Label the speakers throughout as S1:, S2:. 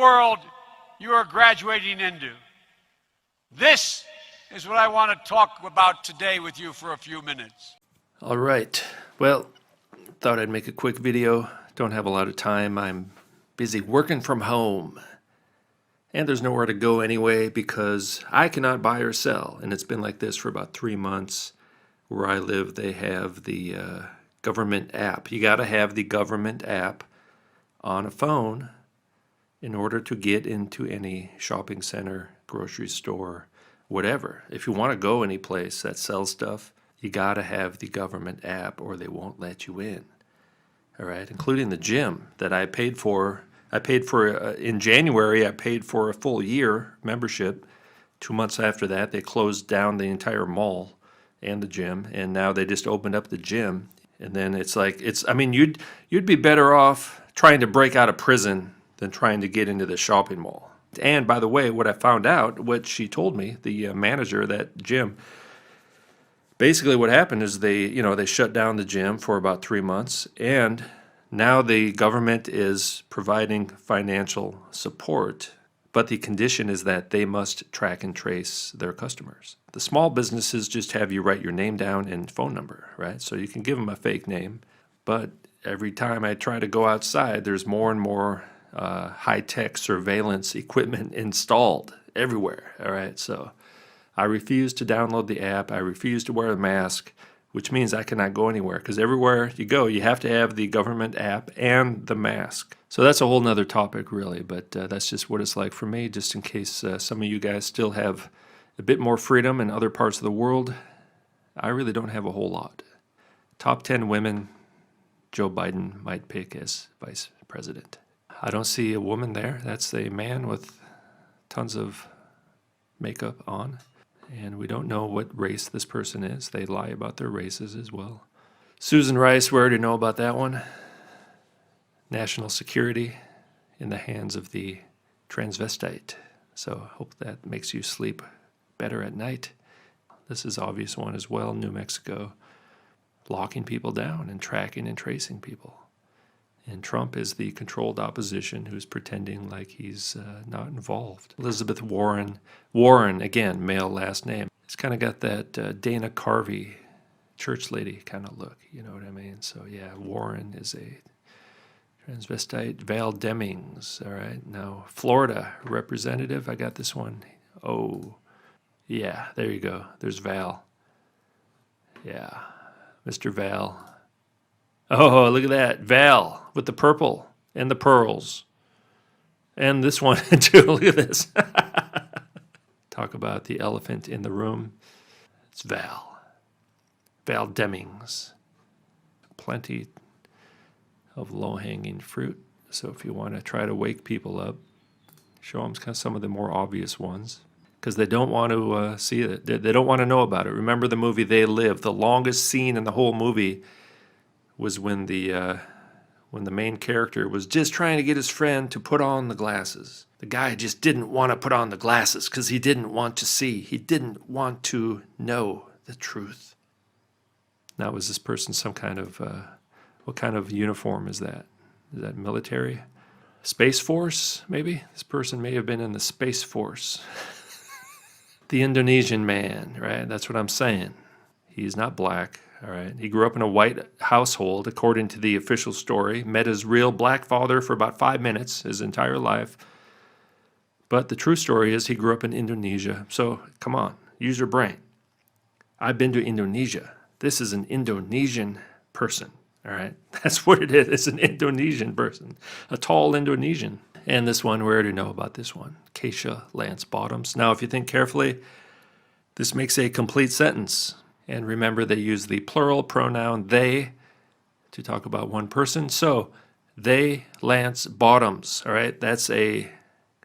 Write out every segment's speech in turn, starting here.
S1: world you are graduating into. This is what I want to talk about today with you for a few minutes.
S2: All right. Well, thought I'd make a quick video. Don't have a lot of time. I'm busy working from home. And there's nowhere to go anyway because I cannot buy or sell. And it's been like this for about 3 months. Where I live, they have the government app. You got to have the government app on a phone in order to get into any shopping center, grocery store, whatever. If you want to go any place that sells stuff, you got to have the government app or they won't let you in. All right, including the gym that I paid for. In January, I paid for a full year membership. 2 months after that, they closed down the entire mall and the gym, and now they just opened up the gym. And then you'd be better off trying to break out of prison than trying to get into the shopping mall. And by the way, what I found out, what she told me, the manager of that gym, basically what happened is they shut down the gym for about 3 months, and now the government is providing financial support, but the condition is that they must track and trace their customers. The small businesses just have you write your name down and phone number, right? So you can give them a fake name, but every time I try to go outside, there's more and more high-tech surveillance equipment installed everywhere, all right? So I refuse to download the app. I refuse to wear a mask, which means I cannot go anywhere because everywhere you go, you have to have the government app and the mask. So that's a whole nother topic, really, but that's just what it's like for me, just in case some of you guys still have a bit more freedom in other parts of the world. I really don't have a whole lot. Top 10 women Joe Biden might pick as vice president. I don't see a woman there. That's a man with tons of makeup on. And we don't know what race this person is. They lie about their races as well. Susan Rice, we already know about that one. National security in the hands of the transvestite. So I hope that makes you sleep better at night. This is an obvious one as well, New Mexico. Locking people down and tracking and tracing people. And Trump is the controlled opposition who's pretending like he's not involved. Elizabeth Warren. Warren, again, male last name. It's kind of got that Dana Carvey church lady kind of look, you know what I mean? So yeah, Warren is a transvestite. Val Demings, all right. Now, Florida representative, I got this one. Oh, yeah, there you go. There's Val. Yeah, Mr. Val. Oh, look at that. Val with the purple and the pearls. And this one, too. Look at this. Talk about the elephant in the room. It's Val. Val Demings. Plenty of low-hanging fruit. So if you want to try to wake people up, show them kind of some of the more obvious ones. Because they don't want to see it. They don't want to know about it. Remember the movie They Live. The longest scene in the whole movie was when the main character was just trying to get his friend to put on the glasses. The guy just didn't want to put on the glasses because he didn't want to see. He didn't want to know the truth. Now, was this person some kind of, what kind of uniform is that? Is that military? Space Force, maybe? This person may have been in the Space Force. The Indonesian man, right? That's what I'm saying. He's not black. All right. He grew up in a white household, according to the official story. Met his real black father for about 5 minutes his entire life. But the true story is he grew up in Indonesia. So come on, use your brain. I've been to Indonesia. This is an Indonesian person. All right. That's what it is. It's an Indonesian person, a tall Indonesian. And this one, we already know about this one, Keisha Lance Bottoms. Now, if you think carefully, this makes a complete sentence. And remember, they use the plural pronoun they to talk about one person. So, they Lance Bottoms, all right? That's a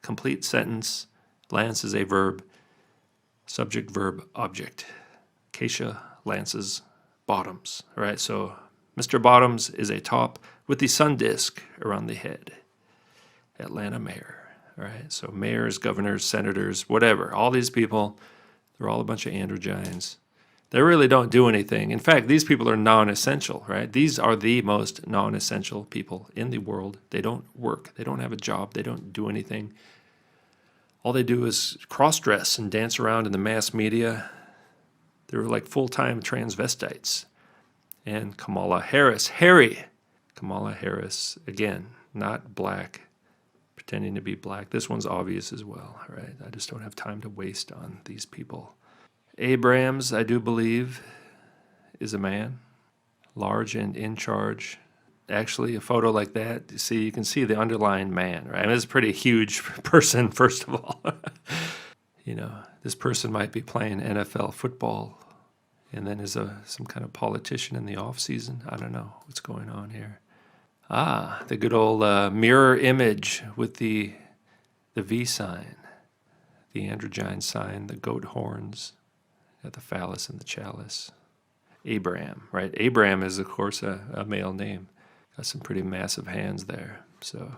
S2: complete sentence. Lance is a verb. Subject, verb, object. Keisha Lance's bottoms, all right? So, Mr. Bottoms is a top with the sun disk around the head. Atlanta mayor, all right? So, mayors, governors, senators, whatever. All these people, they're all a bunch of androgynes. They really don't do anything. In fact, these people are non-essential, right? These are the most non-essential people in the world. They don't work. They don't have a job. They don't do anything. All they do is cross-dress and dance around in the mass media. They're like full-time transvestites. And Kamala Harris, Kamala Harris, again, not black, pretending to be black. This one's obvious as well, right? I just don't have time to waste on these people. Abrams, I do believe, is a man, large and in charge. Actually, a photo like that, you can see the underlying man, right? I mean, it's a pretty huge person, first of all. You know, this person might be playing NFL football and then is some kind of politician in the off season. I don't know what's going on here. Ah, the good old mirror image with the V sign, the androgyne sign, the goat horns. Got the phallus and the chalice. Abraham, right? Abraham is, of course, a male name. Got some pretty massive hands there. So,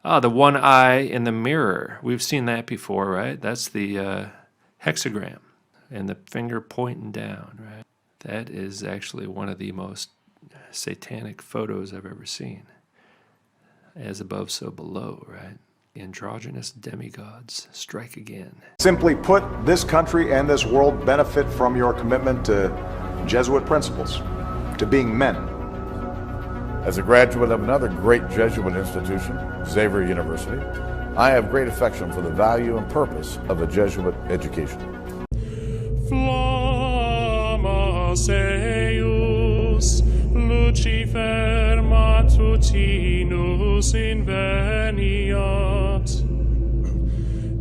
S2: the one eye in the mirror. We've seen that before, right? That's the hexagram and the finger pointing down, right? That is actually one of the most satanic photos I've ever seen. As above, so below, right? Androgynous demigods strike again.
S3: Simply put, this country and this world benefit from your commitment to Jesuit principles, to being men.
S4: As a graduate of another great Jesuit institution, Xavier University, I have great affection for the value and purpose of a Jesuit education.
S5: Flammas eius, Lucifer matutinus inveniat.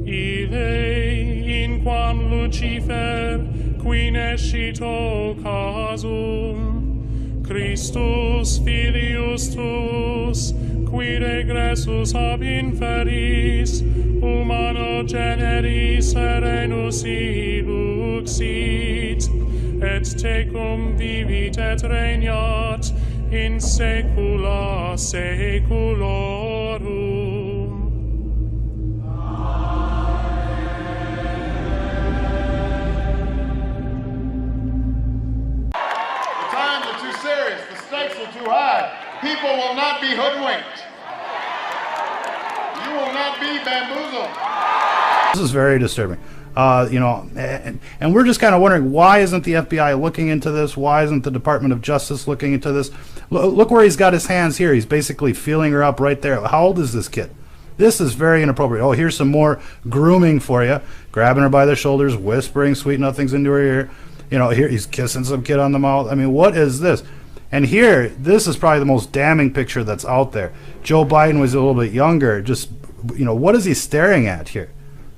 S5: Ille inquam Lucifer qui nescito casum, Christus filius tuus, qui regressus ab inferis, humano generis serenus iluxit, et tecum vivit et regnat in saecula saeculorum.
S6: The times are too serious, the stakes are too high. People will not be hoodwinked. You will not be bamboozled.
S7: This is very disturbing. And we're just kind of wondering, why isn't the FBI looking into this? Why isn't the Department of Justice looking into this? Look where he's got his hands here. He's basically feeling her up right there. How old is this kid? This is very inappropriate. Oh, here's some more grooming for you. Grabbing her by the shoulders, whispering sweet nothings into her ear. You know, here he's kissing some kid on the mouth. I mean, what is this? And here, this is probably the most damning picture that's out there. Joe Biden was a little bit younger. Just, what is he staring at here?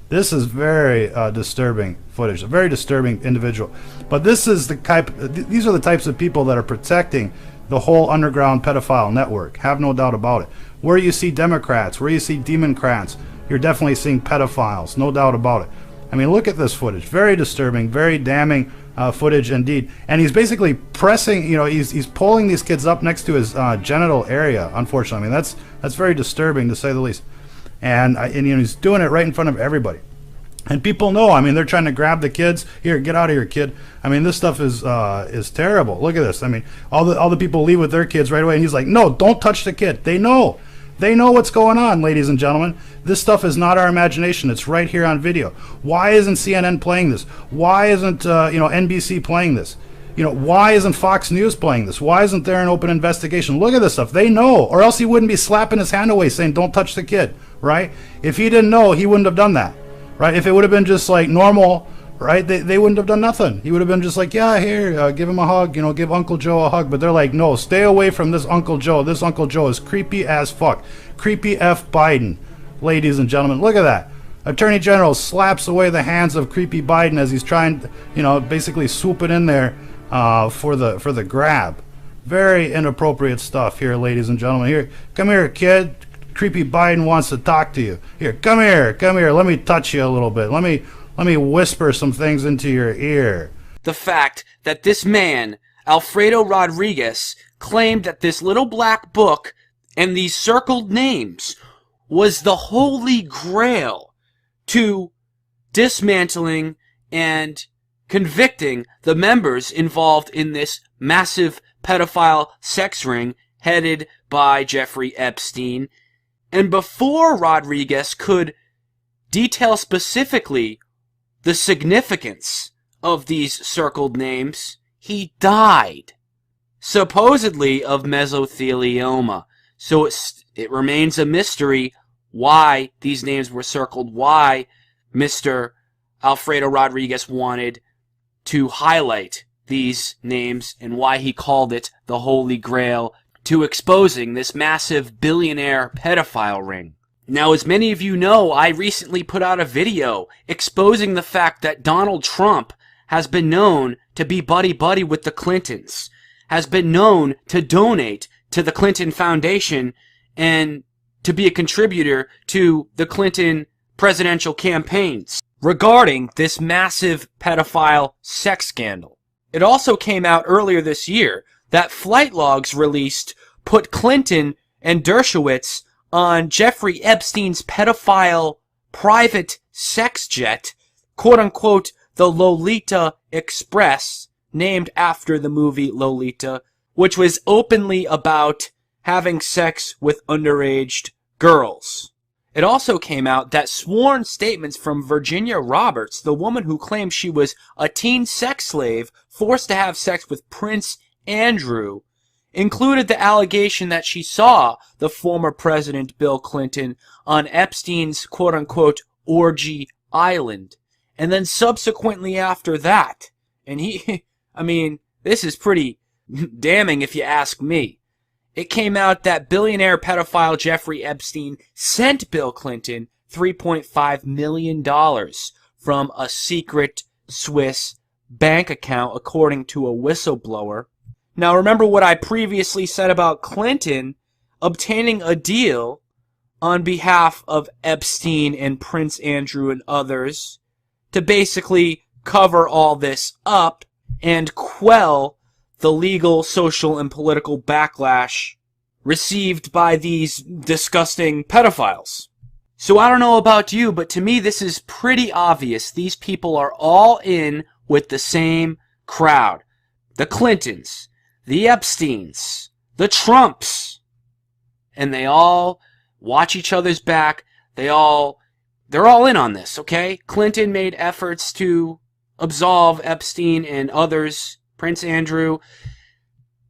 S7: This is very disturbing footage, a very disturbing individual. But this is these are the types of people that are protecting the whole underground pedophile network. Have no doubt about it. Where you see Democrats, where you see Democrats, you're definitely seeing pedophiles, no doubt about it. I mean, look at this footage. Very disturbing, very damning footage indeed. And he's basically pressing, he's pulling these kids up next to his genital area, unfortunately. I mean, that's very disturbing, to say the least. And he's doing it right in front of everybody. And people know, I mean, they're trying to grab the kids. Here, get out of here, kid. I mean, this stuff is terrible. Look at this. I mean, all the people leave with their kids right away, and he's like, no, don't touch the kid. They know. They know what's going on, ladies and gentlemen. This stuff is not our imagination. It's right here on video. Why isn't CNN playing this? Why isn't NBC playing this? Why isn't Fox News playing this? Why isn't there an open investigation? Look at this stuff. They know, or else he wouldn't be slapping his hand away saying, don't touch the kid, right? If he didn't know, he wouldn't have done that, right? If it would have been just like normal, right, they wouldn't have done nothing. He would have been just like, yeah, here, give him a hug, give Uncle Joe a hug. But they're like, no, stay away from this Uncle Joe. This Uncle Joe is creepy as fuck. Creepy F Biden, ladies and gentlemen. Look at that. Attorney General slaps away the hands of creepy Biden as he's trying, basically swooping in there for the grab. Very inappropriate stuff here, ladies and gentlemen. Here, come here, kid. Creepy Biden wants to talk to you. Here, come here. Let me touch you a little bit. Let me whisper some things into your ear.
S8: The fact that this man, Alfredo Rodriguez, claimed that this little black book and these circled names was the holy grail to dismantling and convicting the members involved in this massive pedophile sex ring headed by Jeffrey Epstein. And before Rodriguez could detail specifically the significance of these circled names, he died, supposedly of mesothelioma. So it remains a mystery why these names were circled, why Mr. Alfredo Rodriguez wanted to highlight these names, and why he called it the Holy Grail to exposing this massive billionaire pedophile ring. Now, as many of you know, I recently put out a video exposing the fact that Donald Trump has been known to be buddy-buddy with the Clintons, has been known to donate to the Clinton Foundation, and to be a contributor to the Clinton presidential campaigns regarding this massive pedophile sex scandal. It also came out earlier this year that flight logs released put Clinton and Dershowitz on Jeffrey Epstein's pedophile private sex jet, quote-unquote, the Lolita Express, named after the movie Lolita, which was openly about having sex with underage girls. It also came out that sworn statements from Virginia Roberts, the woman who claimed she was a teen sex slave forced to have sex with Prince Andrew, included the allegation that she saw the former President Bill Clinton on Epstein's quote-unquote orgy island. And then subsequently after that, and this is pretty damning if you ask me. It came out that billionaire pedophile Jeffrey Epstein sent Bill Clinton $3.5 million from a secret Swiss bank account, according to a whistleblower. Now, remember what I previously said about Clinton obtaining a deal on behalf of Epstein and Prince Andrew and others to basically cover all this up and quell the legal, social, and political backlash received by these disgusting pedophiles. So I don't know about you, but to me this is pretty obvious. These people are all in with the same crowd. The Clintons, the Epsteins, the Trumps. And they all watch each other's back. They're all in on this, okay? Clinton made efforts to absolve Epstein and others, Prince Andrew.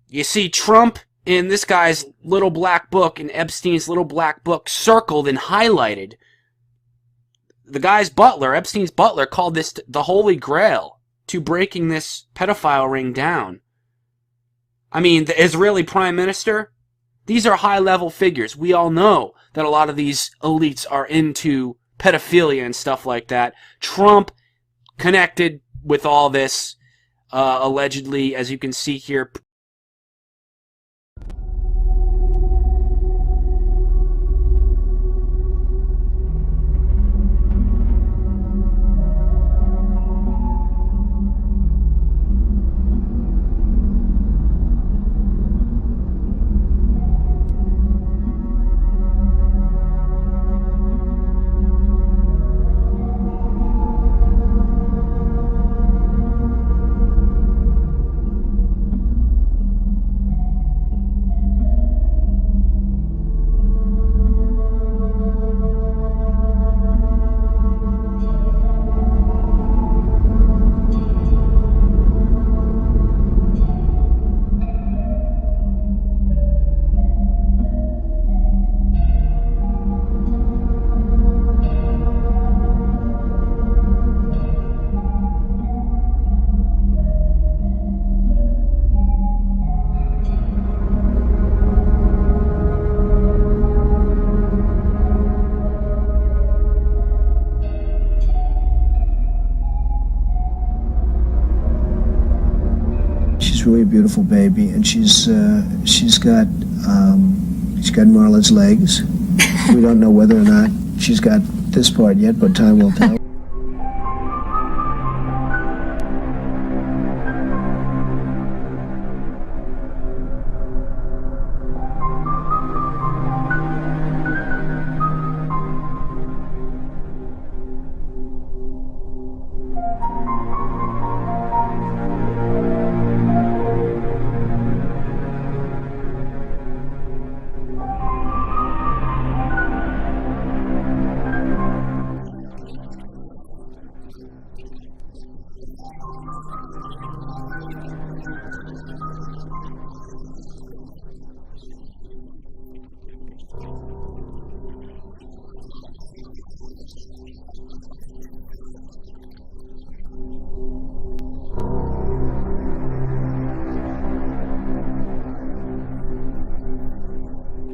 S8: You see Trump in this guy's little black book, in Epstein's little black book, circled and highlighted. The guy's butler, Epstein's butler, called this the Holy Grail to breaking this pedophile ring down. I mean, the Israeli prime minister, these are high-level figures. We all know that a lot of these elites are into pedophilia and stuff like that. Trump connected with all this, allegedly, as you can see here.
S9: She's really a beautiful baby, and she's got Marla's legs. We don't know whether or not she's got this part yet, but time will tell.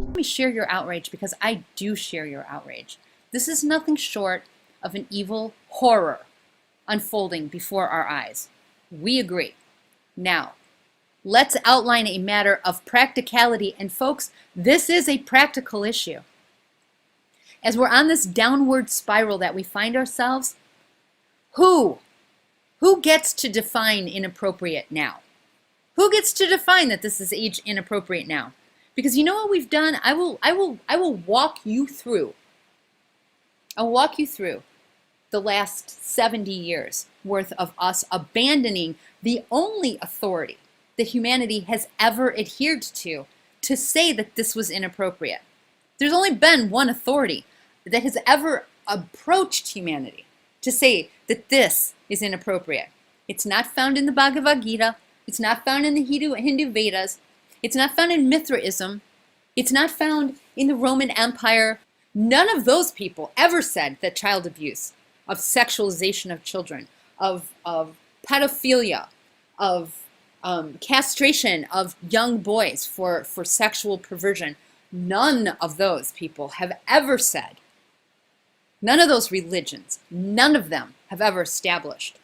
S10: Let me share your outrage, because I do share your outrage. This is nothing short of an evil horror unfolding before our eyes. We agree. Now, let's outline a matter of practicality. And folks, this is a practical issue. As we're on this downward spiral that we find ourselves, who gets to define inappropriate now? Who gets to define that this is age inappropriate now? Because you know what we've done? I will walk you through. I'll walk you through the last 70 years worth of us abandoning the only authority that humanity has ever adhered to say that this was inappropriate. There's only been one authority that has ever approached humanity to say that this is inappropriate. It's not found in the Bhagavad Gita. It's not found in the Hindu Vedas. It's not found in Mithraism. It's not found in the Roman Empire. None of those people ever said that child abuse, of sexualization of children, of pedophilia, of castration of young boys for sexual perversion, none of those people have ever said, none of those religions, none of them have ever established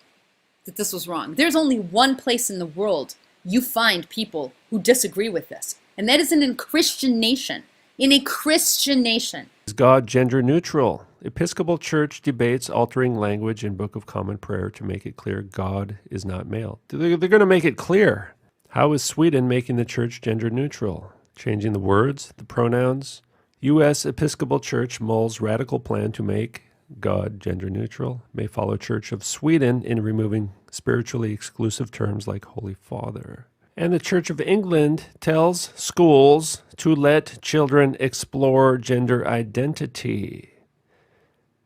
S10: that this was wrong. There's only one place in the world you find people who disagree with this, and that is in a Christian nation. In a Christian nation.
S2: Is God gender neutral? Episcopal Church debates altering language in Book of Common Prayer to make it clear God is not male. They're going to make it clear. How is Sweden making the church gender neutral? Changing the words, the pronouns. U.S. Episcopal Church mulls radical plan to make God gender neutral. May follow Church of Sweden in removing spiritually exclusive terms like Holy Father. And the Church of England tells schools to let children explore gender identity.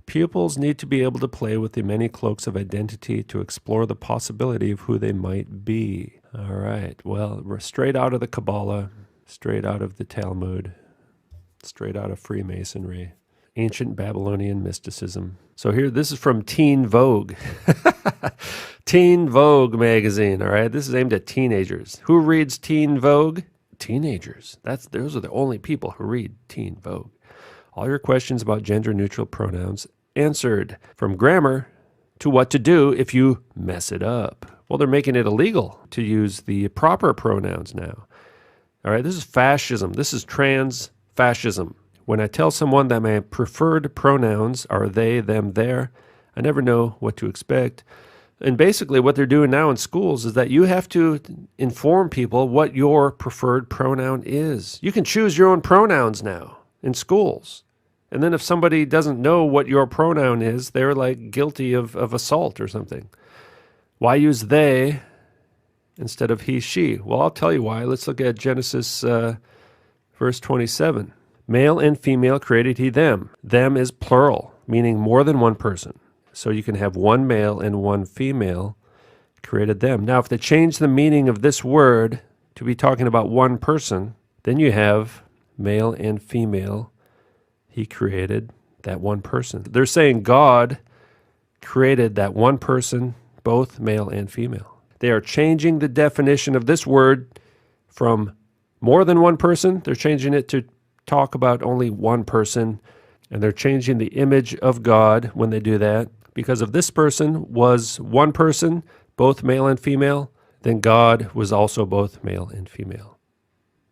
S2: Pupils need to be able to play with the many cloaks of identity to explore the possibility of who they might be. All right, well, we're straight out of the Kabbalah, straight out of the Talmud, straight out of Freemasonry, ancient Babylonian mysticism. So here, this is from Teen Vogue. Teen Vogue magazine, all right? This is aimed at teenagers. Who reads Teen Vogue? Teenagers. Those are the only people who read Teen Vogue. All your questions about gender-neutral pronouns answered, from grammar to what to do if you mess it up. Well, they're making it illegal to use the proper pronouns now. All right, this is fascism. This is trans fascism. When I tell someone that my preferred pronouns are they, them, their, I never know what to expect. And basically what they're doing now in schools is that you have to inform people what your preferred pronoun is. You can choose your own pronouns now in schools. And then if somebody doesn't know what your pronoun is, they're like guilty of assault or something. Why use they instead of he, she? Well, I'll tell you why. Let's look at Genesis verse 27. Male and female created he them. Them is plural, meaning more than one person. So you can have one male and one female created them. Now, if they change the meaning of this word to be talking about one person, then you have male and female. He created that one person. They're saying God created that one person, both male and female. They are changing the definition of this word from more than one person. They're changing it to talk about only one person, and they're changing the image of God when they do that. Because if this person was one person, both male and female, then God was also both male and female.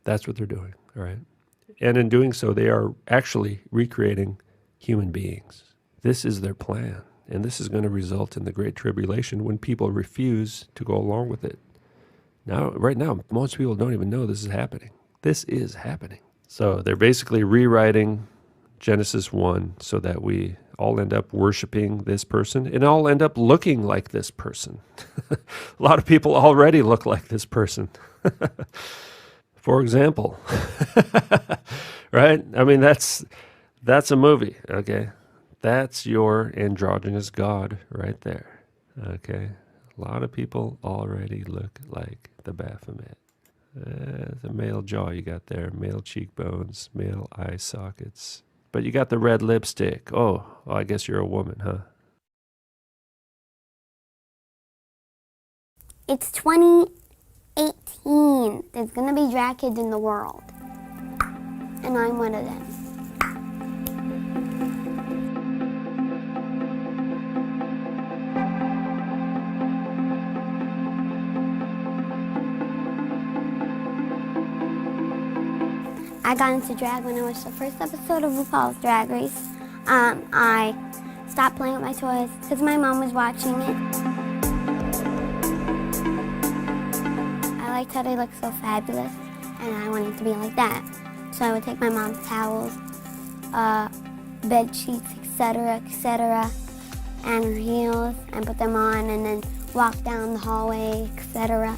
S2: That's what they're doing, all right? And in doing so, they are actually recreating human beings. This is their plan, and this is going to result in the Great Tribulation when people refuse to go along with it. Now, right now, most people don't even know this is happening. This is happening. So they're basically rewriting Genesis 1 so that we all end up worshiping this person and all end up looking like this person. A lot of people already look like this person. For example, right? I mean, that's a movie, okay? That's your androgynous God right there, okay? A lot of people already look like the Baphomet. The male jaw you got there, male cheekbones, male eye sockets. But you got the red lipstick. Oh, I guess you're a woman, huh?
S11: It's 2018. There's gonna be drag kids in the world. And I'm one of them. I got into drag when I watched the first episode of RuPaul's Drag Race. I stopped playing with my toys because my mom was watching it. I liked how they looked so fabulous, and I wanted to be like that. So I would take my mom's towels, bed sheets, etc., and her heels, and put them on, and then walk down the hallway, etc.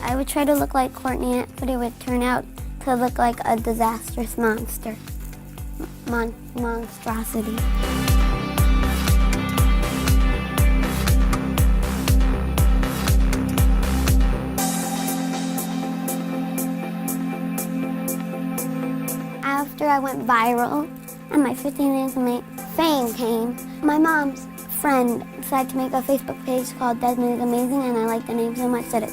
S11: I would try to look like Courtney, but it would turn out to look like a disastrous monster. Monstrosity. After I went viral and my 15 minutes of fame came, my mom's friend decided to make a Facebook page called Desmond is Amazing, and I liked the name so much that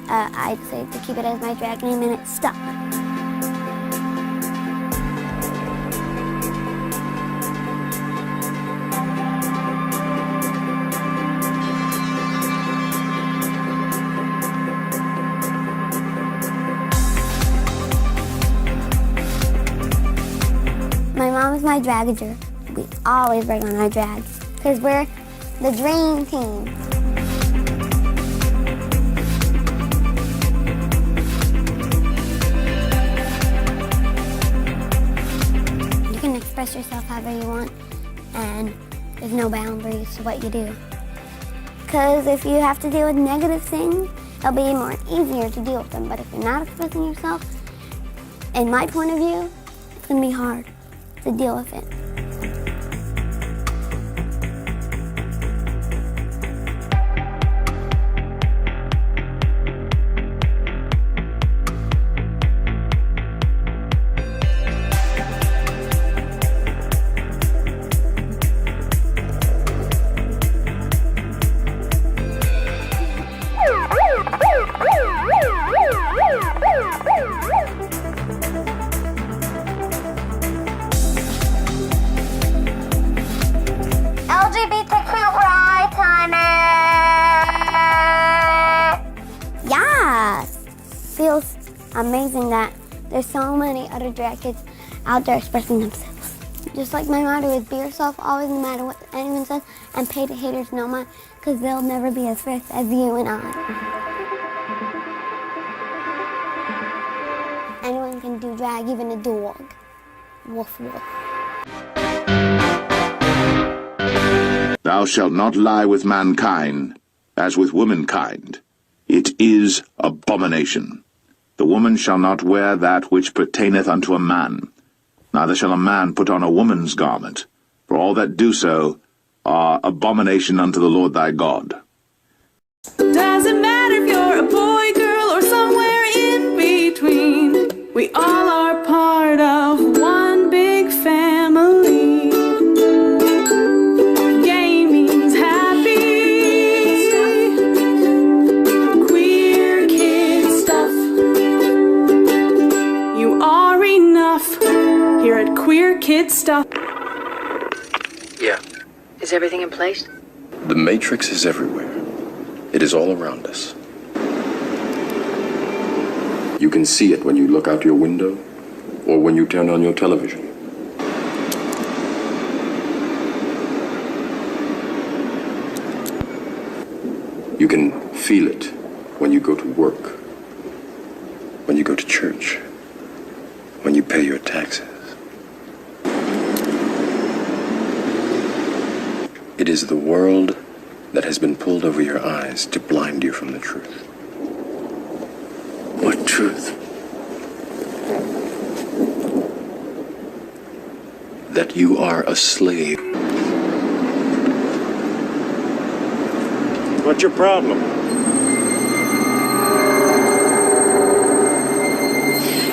S11: I decided to keep it as my drag name, and it stuck. My mom is my dragager. We always bring on our drags because we're the dream team. You can express yourself however you want, and there's no boundaries to what you do. Because if you have to deal with negative things, it'll be more easier to deal with them. But if you're not expressing yourself, in my point of view, it's going to be hard to deal with it. Feels amazing that there's so many other drag kids out there expressing themselves. Just like my motto is, be yourself always, no matter what anyone says, and pay the haters no mind, because they'll never be as first as you and I. Anyone can do drag, even a dog. Woof woof.
S12: Thou shalt not lie with mankind, as with womankind. It is abomination. The woman shall not wear that which pertaineth unto a man, neither shall a man put on a woman's garment, for all that do so are abomination unto the Lord thy God.
S13: Doesn't matter if you're a boy, girl, or somewhere in between. We all are part of one big family. Gaming's happy. Queer kid stuff. You are enough here at Queer Kid Stuff.
S14: Yeah.
S15: Is everything in place?
S14: The Matrix is everywhere. It is all around us. You can see it when you look out your window or when you turn on your television. You can feel it when you go to work, when you go to church, when you pay your taxes. It is the world that has been pulled over your eyes to blind you from the truth. What truth. That you are a slave.
S16: What's your problem?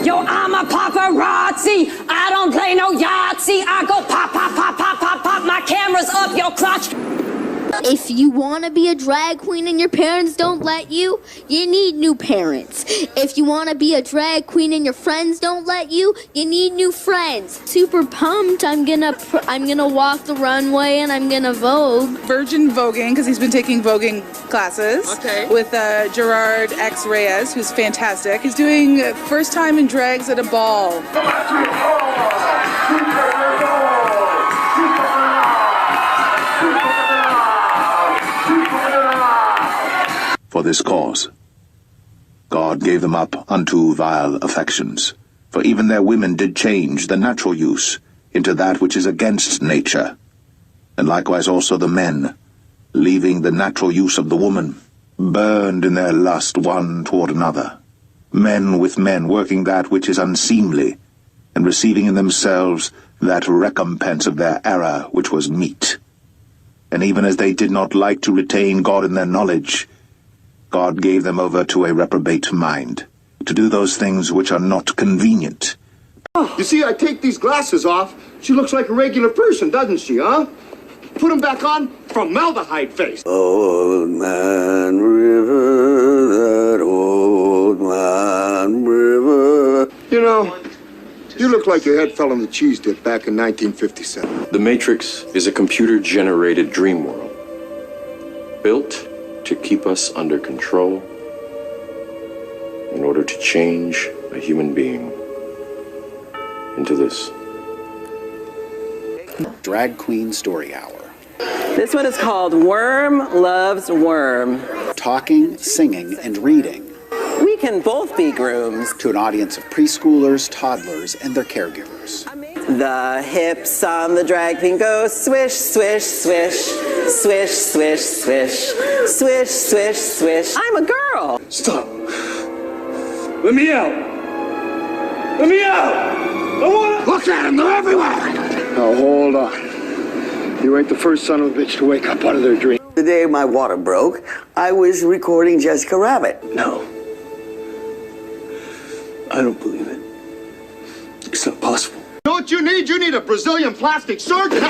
S17: Yo, I'm a paparazzi. I don't play no Yahtzee. I go pop, pop, pop, pop, pop, pop. My camera's up your crotch.
S18: If you want to be a drag queen and your parents don't let you, you need new parents. If you want to be a drag queen and your friends don't let you, you need new friends. Super pumped. I'm gonna walk the runway and I'm gonna vogue.
S19: Virgin voguing, because he's been taking voguing classes with Gerard X Reyes, who's fantastic. He's doing first time in drags at a ball.
S12: For this cause, God gave them up unto vile affections. For even their women did change the natural use into that which is against nature. And likewise also the men, leaving the natural use of the woman, burned in their lust one toward another. Men with men working that which is unseemly, and receiving in themselves that recompense of their error which was meet. And even as they did not like to retain God in their knowledge, God gave them over to a reprobate mind, to do those things which are not convenient.
S6: You see, I take these glasses off. She looks like a regular person, doesn't she, huh? Put them back on, formaldehyde face.
S20: Old Man River, that old man river.
S6: You know, you look like your head fell in the cheese dip back in 1957.
S14: The Matrix is a computer-generated dream world, built to keep us under control in order to change a human being into this.
S21: Drag Queen Story Hour.
S22: This one is called Worm Loves Worm.
S21: Talking, singing, and reading.
S22: We can both be grooms.
S21: To an audience of preschoolers, toddlers, and their caregivers.
S22: The hips on the drag queen go swish, swish, swish, swish, swish, swish, swish, swish, swish. I'm a girl.
S6: Stop. Let me out. Let me out. I want to... Look at them. They're everywhere. Now, hold on. You ain't the first son of a bitch to wake up out of their dream.
S20: The day my water broke, I was recording Jessica Rabbit.
S14: No. I don't believe it. It's not possible.
S6: You know what you need? You need a Brazilian plastic surgeon.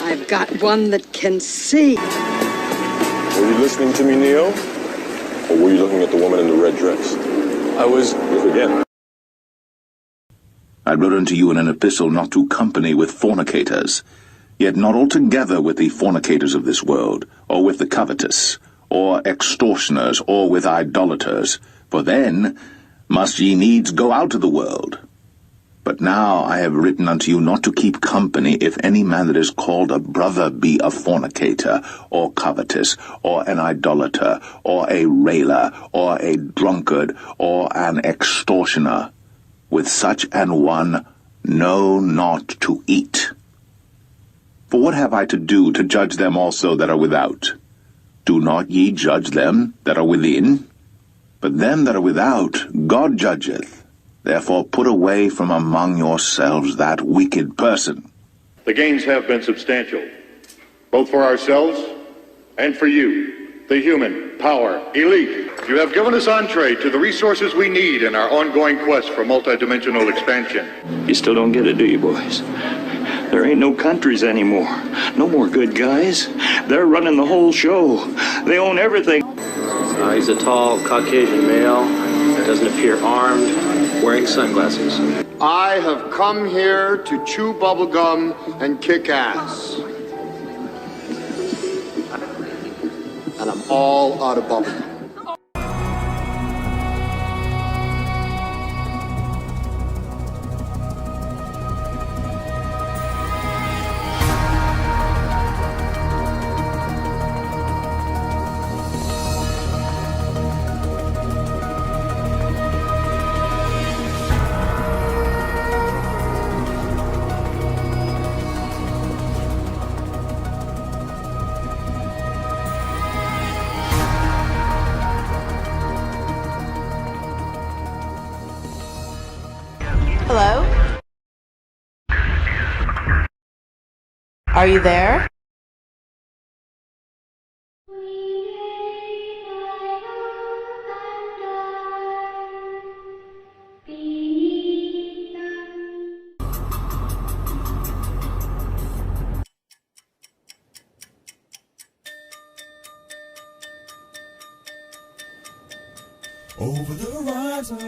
S23: I've got one that can see.
S14: Were you listening to me, Neo? Or were you looking at the woman in the red dress? I was... Again.
S12: I wrote unto you in an epistle not to company with fornicators, yet not altogether with the fornicators of this world, or with the covetous, or extortioners, or with idolaters, for then must ye needs go out of the world. But now I have written unto you not to keep company if any man that is called a brother be a fornicator, or covetous, or an idolater, or a railer, or a drunkard, or an extortioner. With such an one know not to eat. For what have I to do to judge them also that are without? Do not ye judge them that are within? But them that are without God judgeth. Therefore put away from among yourselves that wicked person.
S24: The gains have been substantial, both for ourselves and for you, the human power elite. You have given us entree to the resources we need in our ongoing quest for multidimensional expansion.
S16: You still don't get it, do you, boys? There ain't no countries anymore. No more good guys. They're running the whole show. They own everything.
S2: He's a tall, Caucasian male, doesn't appear armed, wearing sunglasses.
S6: I have come here to chew bubblegum and kick ass. And I'm all out of bubblegum.
S1: Hello? Are you there?
S3: Over the horizon.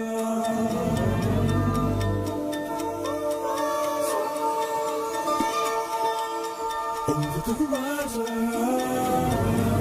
S3: Over the horizon.